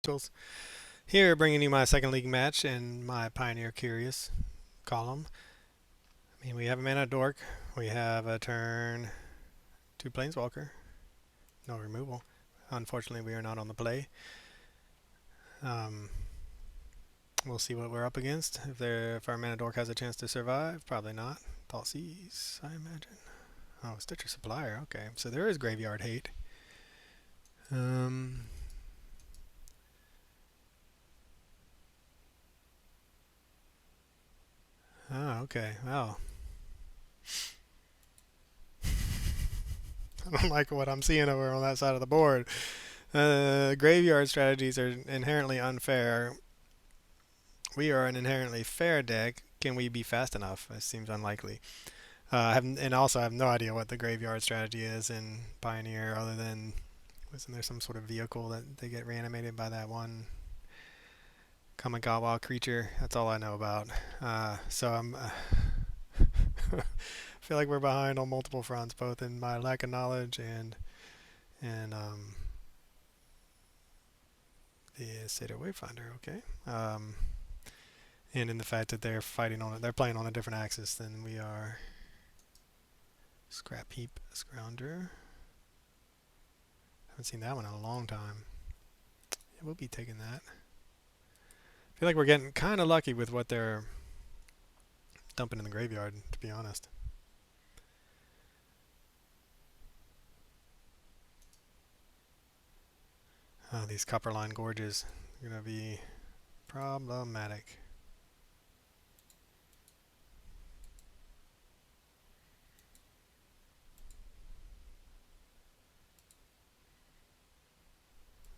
Tools. Here, bringing you my second league match in my Pioneer Curious column. We have a mana dork. We have a turn 2 Planeswalker. No removal. Unfortunately, we are not on the play. Um, we'll see what we're up against. If our mana dork has a chance to survive, probably not. Falsies, I imagine. Oh, Stitcher Supplier. Okay, so there is graveyard hate. Um, okay. Well, I don't like what I'm seeing over on that side of the board. Graveyard strategies are inherently unfair. We are an inherently fair deck. Can we be fast enough? It seems unlikely. And also, I have no idea what the graveyard strategy is in Pioneer, other than wasn't there some sort of vehicle that they get reanimated by that one Kamigawa creature? That's all I know about. So I'm. I feel like we're behind on multiple fronts, both in my lack of knowledge and the Seder Wayfinder. Okay. And in the fact that they're playing on a different axis than we are. Scrap Heap Scrounger. Haven't seen that one in a long time. Yeah, we'll be taking that. I feel like we're getting kind of lucky with what they're dumping in the graveyard, to be honest. These Copperline Gorges are going to be problematic.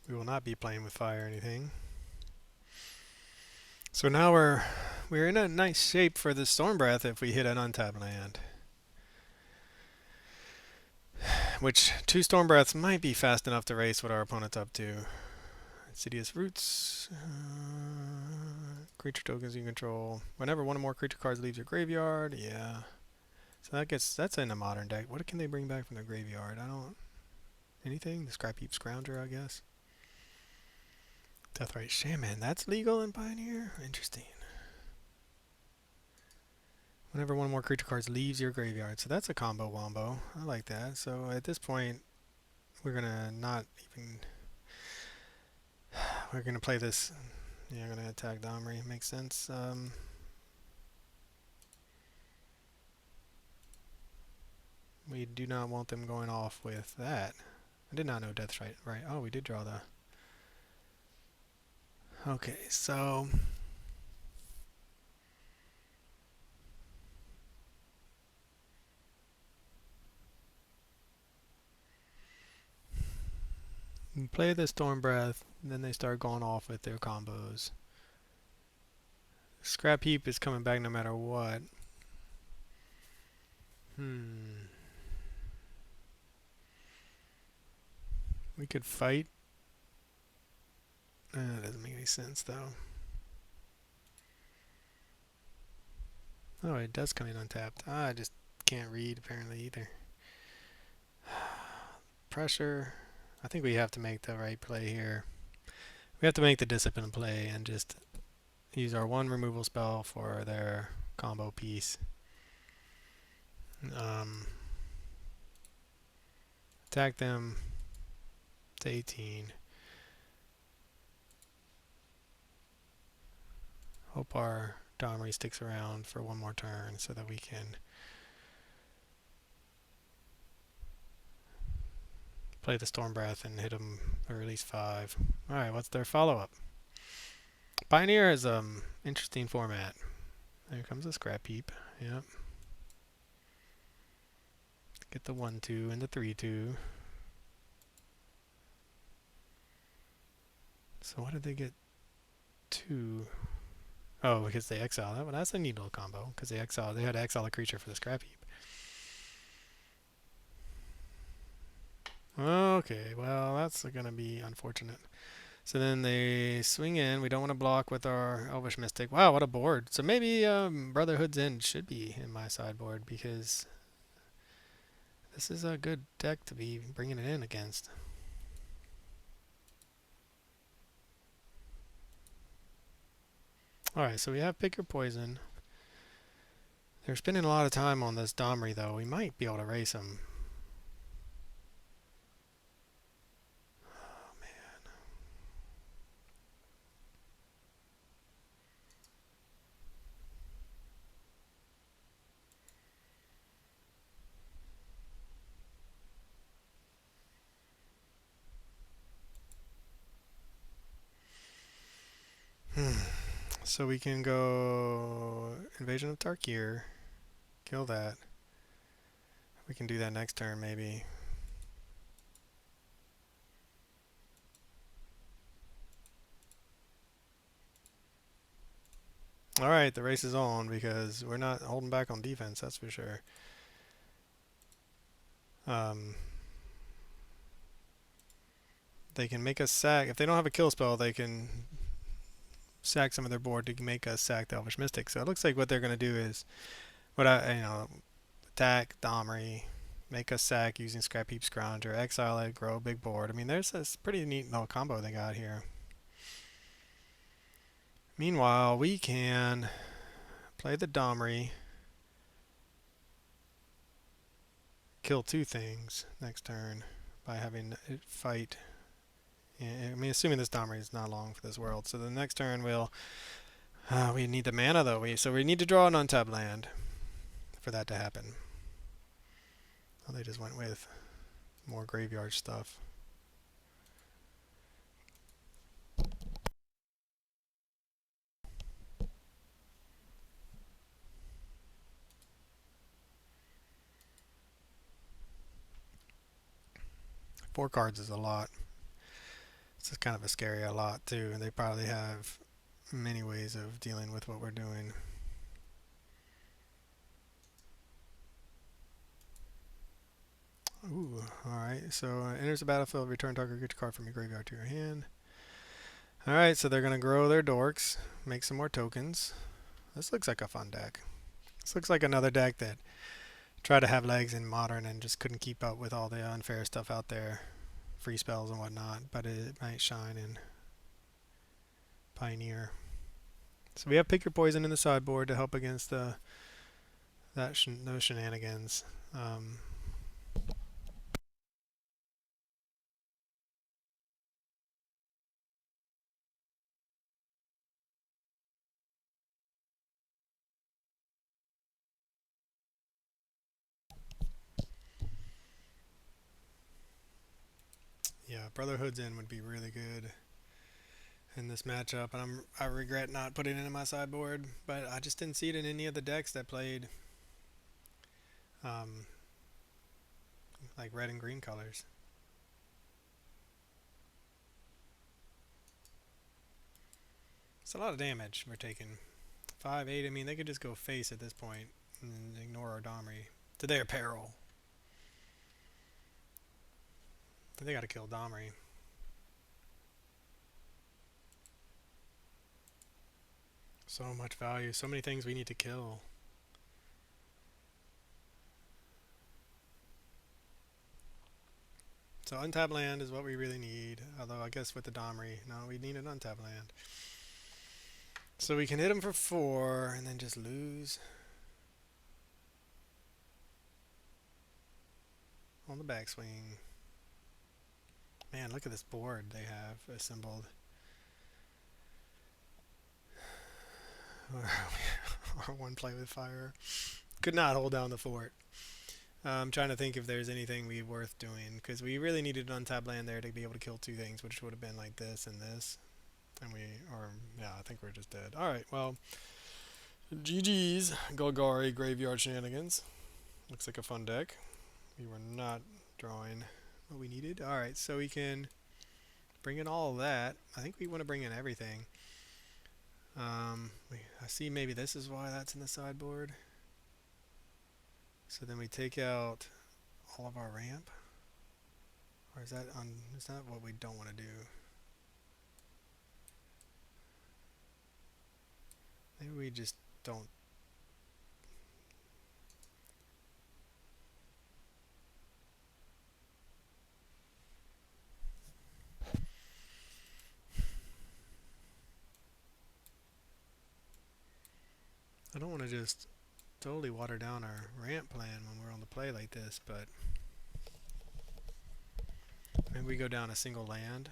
We will not be playing with fire or anything. So now we're in a nice shape for the Storm Breath if we hit an untapped land. Which 2 Storm Breaths might be fast enough to race what our opponent's up to. Insidious Roots. Creature tokens you control. Whenever one or more creature cards leaves your graveyard, yeah. So that's in a modern deck. What can they bring back from their graveyard? I don't anything? The Scrap Heap Scrounger, I guess. Deathrite Shaman, that's legal in Pioneer? Interesting. Whenever one or more creature cards leaves your graveyard. So that's a combo wombo. I like that. So at this point, we're gonna not even we're gonna play this. Yeah, I'm gonna attack Domri. Makes sense. We do not want them going off with that. I did not know Death Strike. Right. Oh, we did draw the. Okay, so. We play the Storm Breath, and then they start going off with their combos. Scrap Heap is coming back no matter what. We could fight. That doesn't make any sense, though. Oh, it does come in untapped. I just can't read, apparently, either. Pressure. I think we have to make the right play here. We have to make the discipline play and just use our 1 removal spell for their combo piece. Attack them to 18. Hope our Domri sticks around for 1 more turn so that we can play the Storm Breath and hit them or at least 5. Alright, what's their follow-up? Pioneer is interesting format. There comes a Scrap Heap. Yep. Get the 1-2 and the 3-2. So what did they get? 2. Oh, because they exile that one. That's a neat little combo. Because they had to exile a creature for the Scrap Heap. Okay, well that's gonna be unfortunate. So then they swing in. We don't want to block with our Elvish Mystic. Wow, what a board. So maybe Brotherhood's End should be in my sideboard because this is a good deck to be bringing it in against. Alright, so we have Pick Your Poison. They're spending a lot of time on this Domri, though. We might be able to race them. Oh, man. So we can go Invasion of Tarkir. Kill that. We can do that next turn, maybe. Alright, the race is on because we're not holding back on defense, that's for sure. They can make us sack. If they don't have a kill spell, they can sack some of their board to make us sack the Elvish Mystic. So it looks like what they're going to do is, attack Domri, make us sack using Scrap Heap Scrounger, exile it, grow a big board. I mean, there's this pretty neat little combo they got here. Meanwhile, we can play the Domri, kill two things next turn by having it fight. I mean, assuming this Domri is not long for this world. So the next turn we need the mana though. So we need to draw an untapped land for that to happen. Oh, they just went with more graveyard stuff. Four cards is a lot. It's kind of a scary a lot too, and they probably have many ways of dealing with what we're doing. Ooh, alright. So enters the battlefield, return target creature card from your graveyard to your hand. Alright, so they're going to grow their dorks, make some more tokens. This looks like a fun deck. This looks like another deck that tried to have legs in Modern and just couldn't keep up with all the unfair stuff out there. Free spells and whatnot, but it might shine in Pioneer. So we have Pick Your Poison in the sideboard to help against those shenanigans. Yeah, Brotherhood's End would be really good in this matchup, and I regret not putting it in my sideboard, but I just didn't see it in any of the decks that played like red and green colors. It's a lot of damage we're taking. 5-8. I mean, they could just go face at this point and ignore our Domri to their peril. They got to kill Domri. So much value, so many things we need to kill. So untapped land is what we really need. Although I guess with the Domri, no, we need an untapped land. So we can hit them for 4 and then just lose on the backswing. Man, look at this board they have assembled. Or one play with fire. Could not hold down the fort. I'm trying to think if there's anything worth doing, because we really needed an untapped land there to be able to kill two things, which would have been like this and this. And I think we're just dead. Alright, well, GG's, Golgari Graveyard Shenanigans. Looks like a fun deck. We were not drawing what we needed. Alright, so we can bring in all of that. I think we want to bring in everything. I see maybe this is why that's in the sideboard. So then we take out all of our ramp. Or is that what we don't want to do? Maybe we just don't. I don't want to just totally water down our ramp plan when we're on the play like this, but maybe we go down a single land.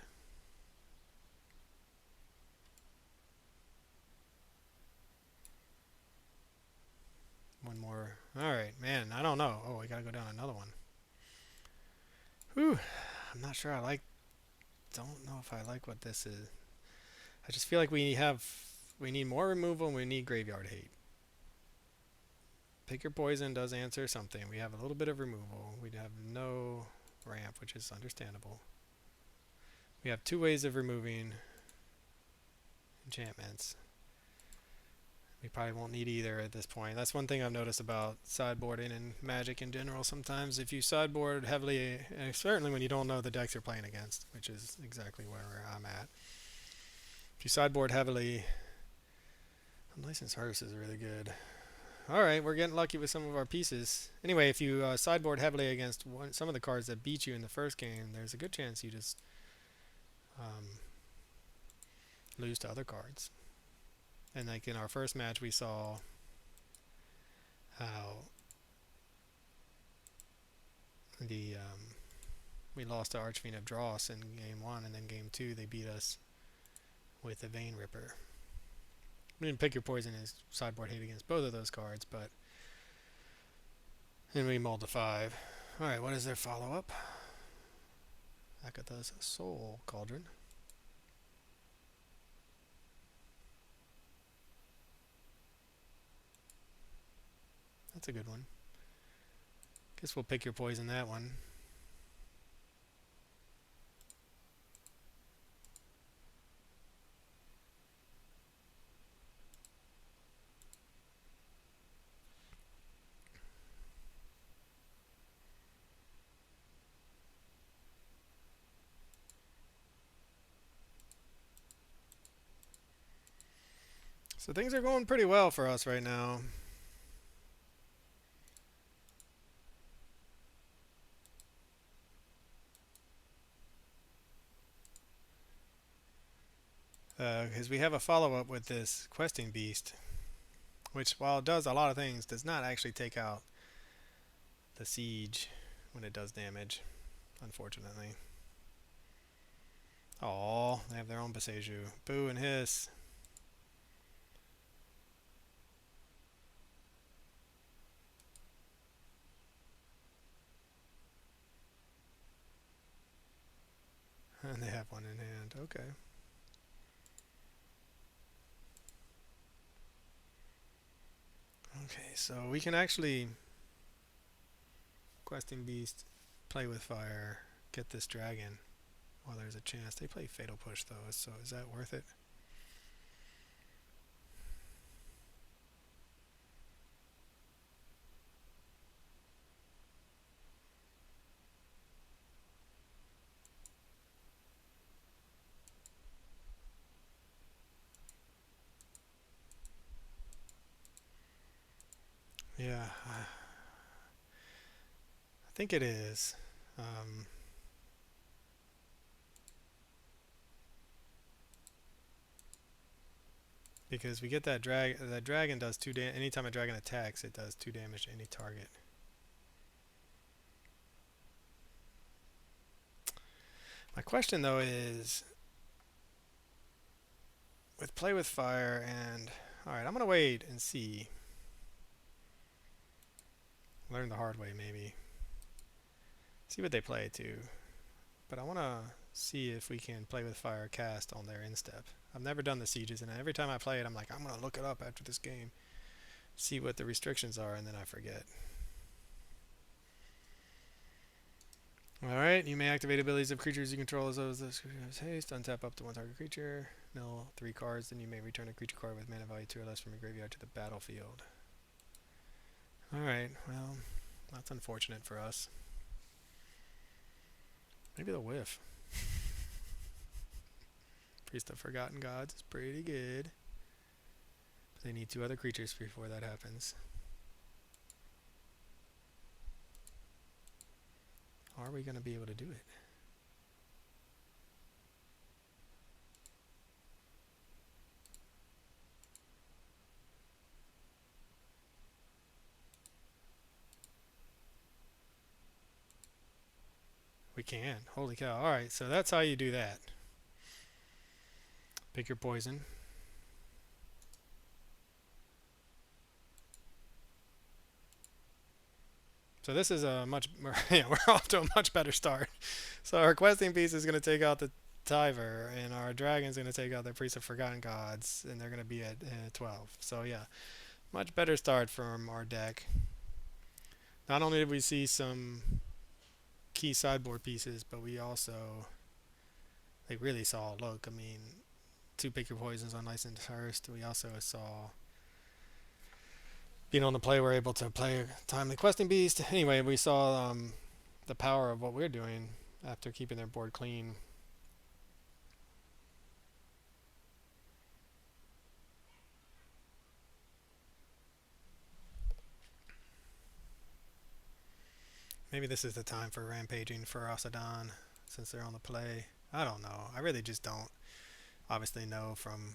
One more. Alright, man, I don't know. Oh, we gotta go down another one. Whew. I'm not sure don't know if I like what this is. I just feel like we need more removal and we need graveyard hate. Pick your poison does answer something. We have a little bit of removal. We have no ramp, which is understandable. We have two ways of removing enchantments. We probably won't need either at this point. That's one thing I've noticed about sideboarding and Magic in general. Sometimes if you sideboard heavily, and certainly when you don't know the decks you're playing against, which is exactly where I'm at. If you sideboard heavily, Unlicensed Harvest is really good. Alright, we're getting lucky with some of our pieces. Anyway, if you sideboard heavily against some of the cards that beat you in the first game, there's a good chance you just lose to other cards. And like in our first match, we saw how we lost to Archfiend of Dross in game 1, and then game 2 they beat us with the Vein Ripper. We didn't pick your poison as sideboard hate against both of those cards, but then we mulled to 5. Alright, what is their follow-up? Akatha's Soul Cauldron. That's a good one. Guess we'll pick your poison that one. So things are going pretty well for us right now. Because we have a follow-up with this Questing Beast, which, while it does a lot of things, does not actually take out the siege when it does damage, unfortunately. Oh, they have their own Beseju. Boo and hiss. And they have one in hand. Okay. Okay, so we can actually Questing Beast, play with fire, get this dragon while there's a chance. They play Fatal Push though, so is that worth it? Yeah, I think it is. Because we get that dragon does 2 damage. Anytime a dragon attacks, it does 2 damage to any target. My question though is, with play with fire and alright, I'm gonna wait and see. Learn the hard way maybe. See what they play too. But I wanna see if we can play with fire cast on their instep. I've never done the sieges, and every time I play it I'm like, I'm gonna look it up after this game, see what the restrictions are, and then I forget. Alright, you may activate abilities of creatures you control as those creatures haste. Untap up to one target creature. Mill 3 cards, then you may return a creature card with mana value 2 or less from your graveyard to the battlefield. Alright, well, that's unfortunate for us. Maybe they'll whiff. Priest of Forgotten Gods is pretty good. But they need 2 other creatures before that happens. Are we going to be able to do it? can. Holy cow. Alright, so that's how you do that. Pick your poison. So this is a much, yeah, we're off to a much better start. So our questing piece is going to take out the Tiver, and our dragon's going to take out the Priest of Forgotten Gods, and they're going to be at 12. So yeah, much better start from our deck. Not only did we see some key sideboard pieces, but we also, like, really saw, look, I mean, 2 pick your poisons on Licensed Hurst. We also saw, being on the play, we're able to play a timely questing beast. Anyway, we saw the power of what we're doing after keeping their board clean. Maybe this is the time for rampaging for Asadon since they're on the play. I don't know. I really just don't obviously know from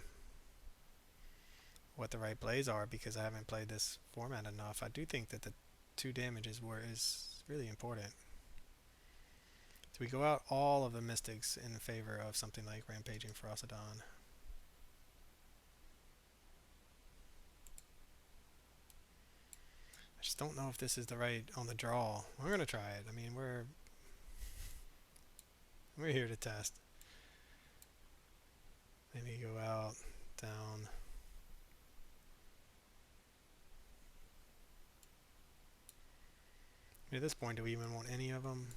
what the right plays are because I haven't played this format enough. I do think that the 2 damages is really important. So we go out all of the mystics in favor of something like rampaging for Asadon. I just don't know if this is the right on the draw. We're gonna try it. I mean, we're here to test. Maybe go out, down. At this point, do we even want any of them?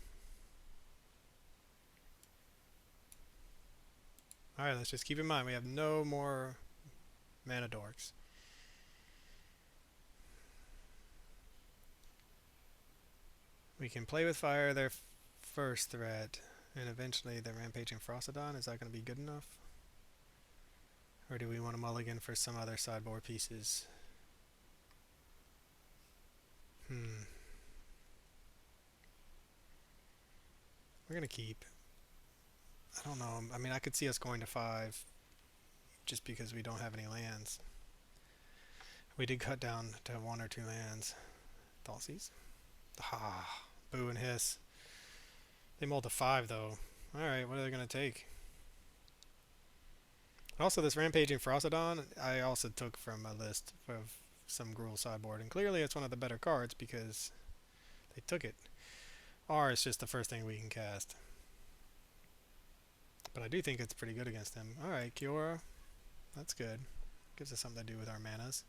Alright, let's just keep in mind we have no more mana dorks. We can play with fire their first threat, and eventually the rampaging Frostodon. Is that going to be good enough? Or do we want to mulligan for some other sideboard pieces? We're going to keep. I don't know. I mean, I could see us going to 5 just because we don't have any lands. We did cut down to 1 or 2 lands. Thoughtseize. Ah, boo and hiss. They mulled to 5 though. Alright, what are they going to take? Also, this Rampaging Frostodon, I also took from a list of some Gruul sideboard, and clearly it's one of the better cards because they took it. R is just the first thing we can cast. But I do think it's pretty good against them. Alright, Kiora. That's good. Gives us something to do with our manas.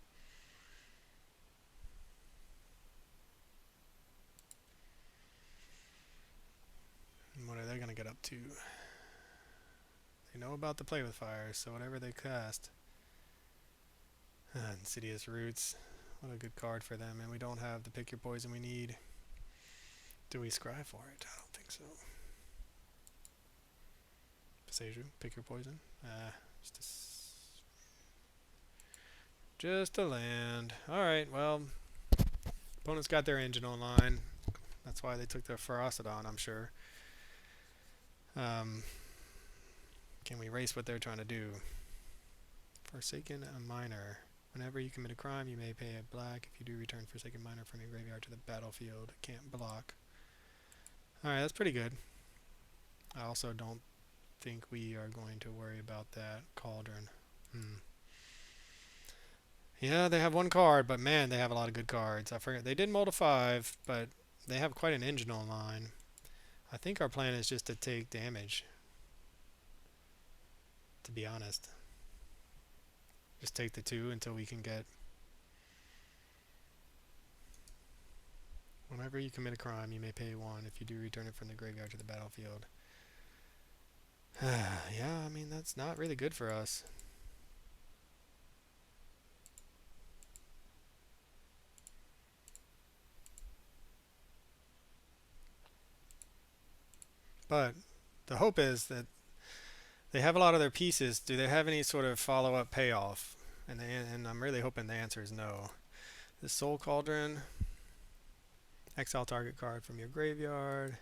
And what are they going to get up to? They know about the play with fire, so whatever they cast. Insidious Roots. What a good card for them. And we don't have the pick your poison we need. Do we scry for it? I don't think so. Seju, pick your poison. Just a land. Alright, well, opponents got their engine online. That's why they took their Ferocodon, I'm sure. Can we erase what they're trying to do? Forsaken a Miner. Whenever you commit a crime, you may pay a black. If you do, return Forsaken Miner from your graveyard to the battlefield. It can't block. Alright, that's pretty good. I also don't think we are going to worry about that Cauldron. Yeah, they have 1 card, but man, they have a lot of good cards. I forget. They did mull to 5, but they have quite an engine online. I think our plan is just to take damage. To be honest. Just take the 2 until we can get... Whenever you commit a crime, you may pay 1. If you do, return it from the graveyard to the battlefield. Yeah, I mean, that's not really good for us. But the hope is that they have a lot of their pieces. Do they have any sort of follow-up payoff? And I'm really hoping the answer is no. The Soul Cauldron. Exile target card from your graveyard.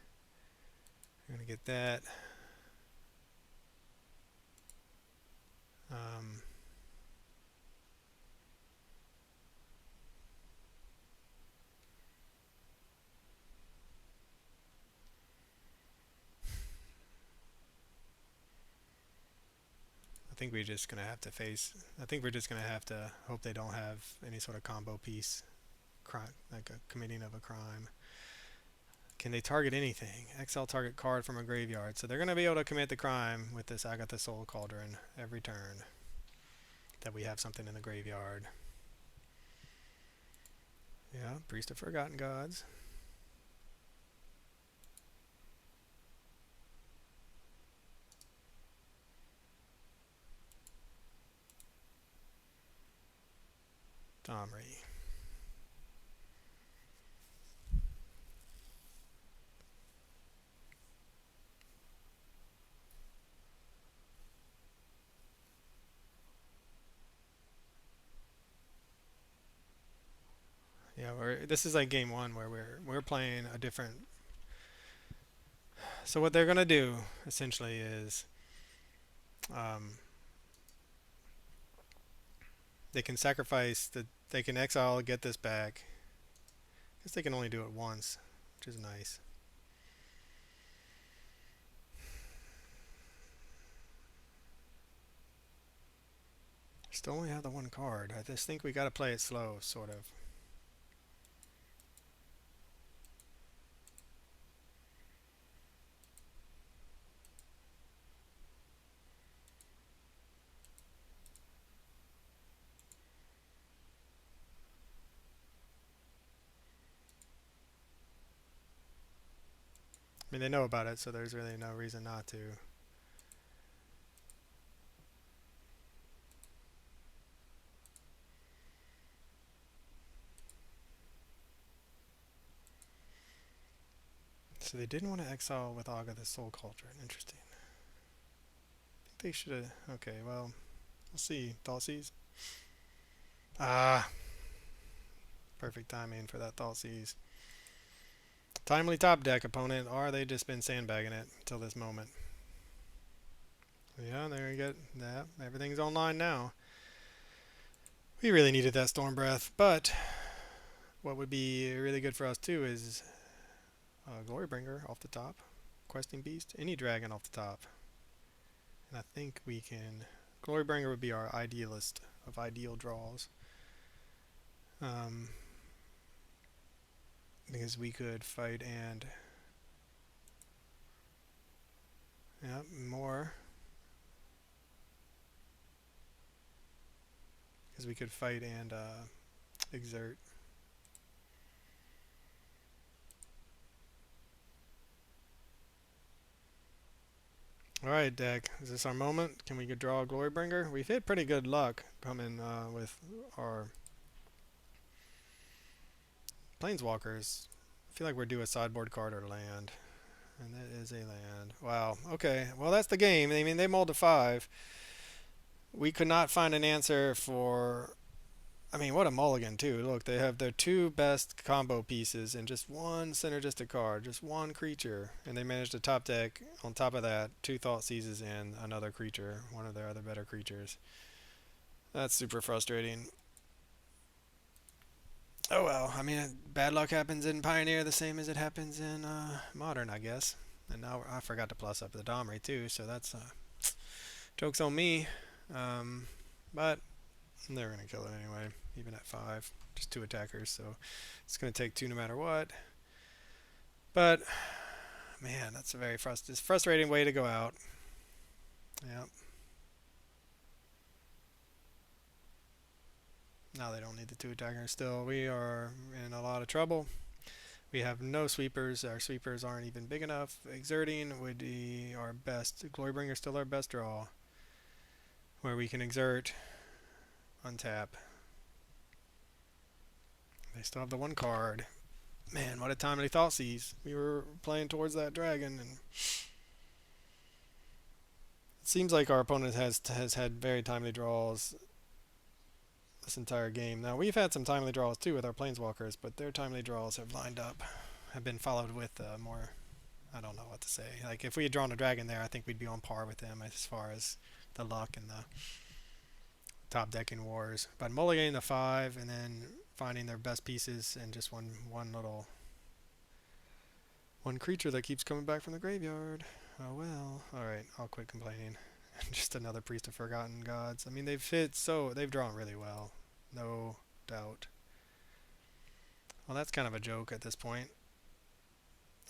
You're going to get that. think we're just gonna have to face. I think we're just gonna have to hope they don't have any sort of combo piece, crime, like a committing of a crime. Can they target anything? Exile target card from a graveyard. So they're gonna be able to commit the crime with this Agatha Soul Cauldron every turn that we have something in the graveyard. Yeah, Priest of Forgotten Gods. Domri. Yeah, this is like game one where we're playing a different. So what they're gonna do essentially is, um, they can sacrifice they can exile, get this back. I guess they can only do it once, which is nice. Still only have the one card. I just think we gotta play it slow, sort of. I mean, they know about it, so there's really no reason not to. So they didn't want to exile with Aga the Soul Cauldron. Interesting. I think they should have. Okay, well, we'll see. Thoughtseize. Ah, perfect timing for that Thoughtseize. Timely top deck opponent, or they just been sandbagging it until this moment. Yeah, there you go. Yeah, everything's online now. We really needed that Storm Breath, but what would be really good for us too is Glorybringer off the top, Questing Beast, any dragon off the top. And I think we can. Glorybringer would be our idealist of ideal draws. Because we could fight and. Yeah, more. Because we could fight and exert. Alright, deck. Is this our moment? Can we draw a Glorybringer? We've had pretty good luck coming with our Planeswalkers. I feel like we're due a sideboard card or land. And that is a land. Wow. Okay. Well, that's the game. I mean, they mulled to 5. We could not find an answer for. I mean, what a mulligan, too. Look, they have their 2 best combo pieces and just one synergistic card, just one creature. And they managed to top deck, on top of that, 2 Thoughtseizes and another creature, one of their other better creatures. That's super frustrating. Oh well, I mean, bad luck happens in Pioneer the same as it happens in Modern, I guess. And now I forgot to plus up the Domri, too, so that's joke's on me. But they're going to kill it anyway, even at 5. Just 2 attackers, so it's going to take 2 no matter what. But, man, that's a very frustrating way to go out. Yep. Now they don't need the 2 attackers still. We are in a lot of trouble. We have no sweepers. Our sweepers aren't even big enough. Exerting would be our best. Glorybringer is still our best draw. Where we can exert, untap. They still have the 1 card. Man, what a timely Thoughtseize. We were playing towards that dragon, and it seems like our opponent has had very timely draws this entire game. Now, we've had some timely draws too with our Planeswalkers, but their timely draws have lined up, have been followed with more. I don't know what to say. Like, if we had drawn a dragon there, I think we'd be on par with them as far as the luck and the top decking wars. But mulliganing the 5 and then finding their best pieces and just one creature that keeps coming back from the graveyard. Oh well. Alright, I'll quit complaining. Just another Priest of Forgotten Gods. I mean, they've drawn really well, no doubt. Well, that's kind of a joke at this point.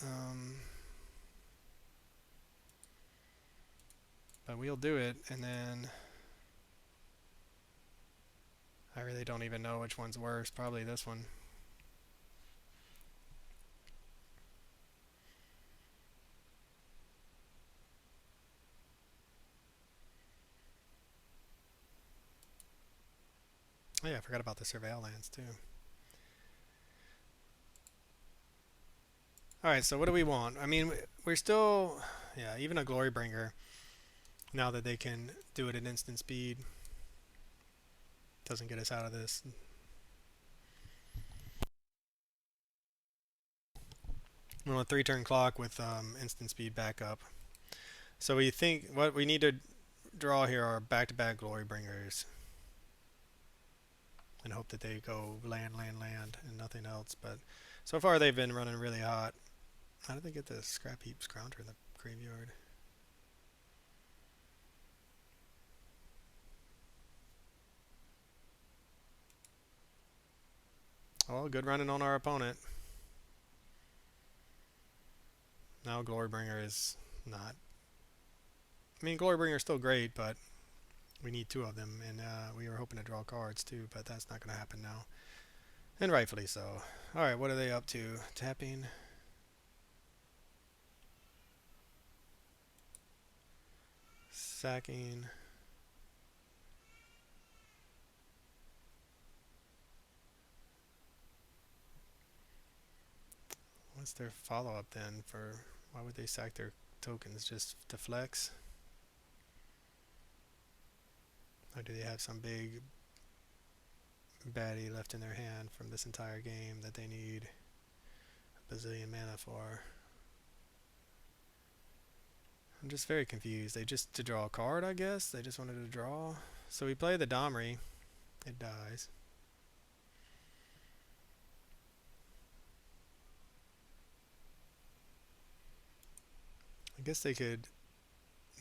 Um, but we'll do it, and then I really don't even know which one's worse. Probably this one. Oh yeah, I forgot about the Surveil lands too. Alright, so what do we want? I mean, we're still... Yeah, even a Glorybringer, now that they can do it at instant speed, doesn't get us out of this. We're on a 3-turn clock with instant speed backup. So we think what we need to draw here are back-to-back Glorybringers. And hope that they go land, land, land, and nothing else. But so far they've been running really hot. How did they get the Scrap Heap Scrounger in the graveyard? Oh, good running on our opponent. Now Glorybringer is not... I mean, Glorybringer is still great, but we need 2 of them, and we were hoping to draw cards too, but that's not going to happen now. And rightfully so. Alright, what are they up to? Tapping. Sacking. What's their follow-up then for... Why would they sack their tokens? Just to flex? Or do they have some big baddie left in their hand from this entire game that they need a bazillion mana for? I'm just very confused. They just to draw a card, I guess? They just wanted to draw. So we play the Domri. It dies. I guess they could...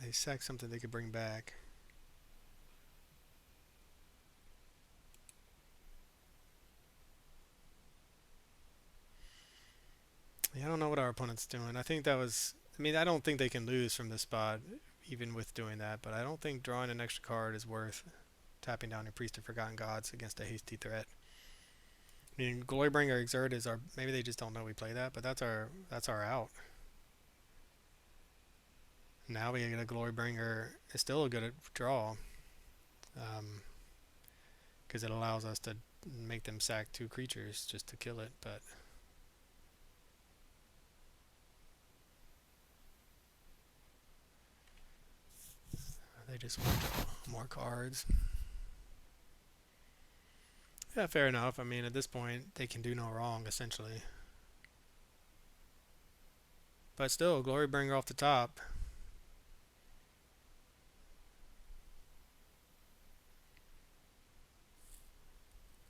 They sack something they could bring back. Yeah, I don't know what our opponent's doing. I think that was... I mean, I don't think they can lose from this spot, even with doing that, but I don't think drawing an extra card is worth tapping down your Priest of Forgotten Gods against a hasty threat. I mean, Glorybringer Exert is our... Maybe they just don't know we play that, but that's our out. Now we get a Glorybringer. It's still a good draw. Because it allows us to make them sack 2 creatures just to kill it, but... They just want more cards. Yeah, fair enough. I mean, at this point, they can do no wrong, essentially. But still, Glorybringer off the top.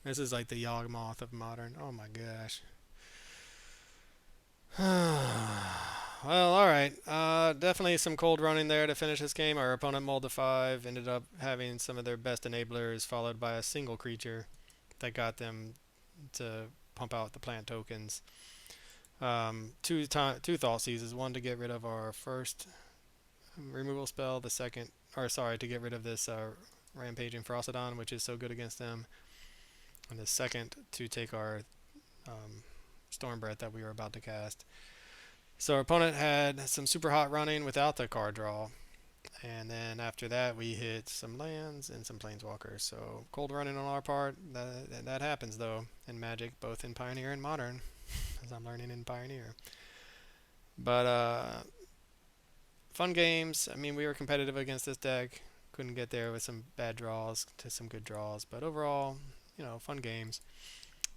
This is like the Yawgmoth of Modern. Oh my gosh. Well, alright. Definitely some cold running there to finish this game. Our opponent mulled to 5, ended up having some of their best enablers, followed by a single creature that got them to pump out the plant tokens. 2 Thought Seizes. One to get rid of our first removal spell, the second, or sorry, to get rid of this Rampaging Frostodon, which is so good against them. And the second to take our Storm Breath that we were about to cast. So our opponent had some super hot running without the card draw. And then after that we hit some lands and some planeswalkers. So cold running on our part. That happens though in Magic, both in Pioneer and Modern, as I'm learning in Pioneer. But fun games. I mean, we were competitive against this deck. Couldn't get there with some bad draws to some good draws. But overall, you know, fun games.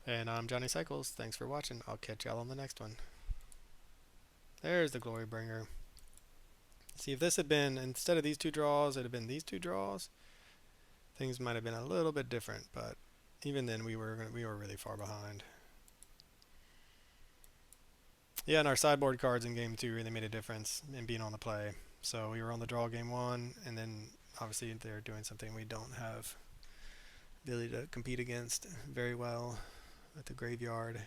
And I'm Johnny Cycles. Thanks for watching. I'll catch y'all on the next one. There's the Glorybringer. See, if this had been, instead of these 2 draws, it had been these 2 draws, things might have been a little bit different, but even then we were really far behind. Yeah, and our sideboard cards in game 2 really made a difference in being on the play. So we were on the draw game 1, and then obviously they're doing something we don't have ability to compete against very well at the graveyard.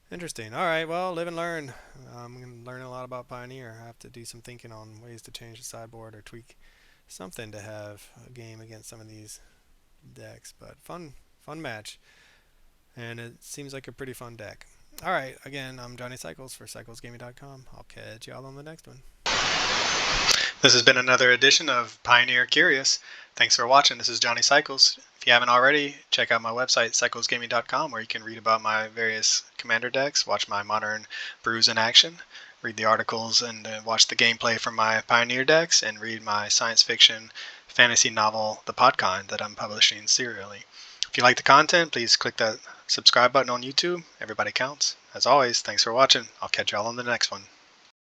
Interesting. All right, well, live and learn. I'm learning a lot about Pioneer. I have to do some thinking on ways to change the sideboard or tweak something to have a game against some of these decks. But fun match. And it seems like a pretty fun deck. All right, again, I'm Johnny Cycles for CyclesGaming.com. I'll catch y'all on the next one. This has been another edition of Pioneer Curious. Thanks for watching. This is Johnny Cycles. If you haven't already, check out my website, CyclesGaming.com, where you can read about my various commander decks, watch my modern brews in action, read the articles, and watch the gameplay from my Pioneer decks, and read my science fiction fantasy novel, The Podkind, that I'm publishing serially. If you like the content, please click that subscribe button on YouTube. Everybody counts. As always, thanks for watching. I'll catch y'all on the next one.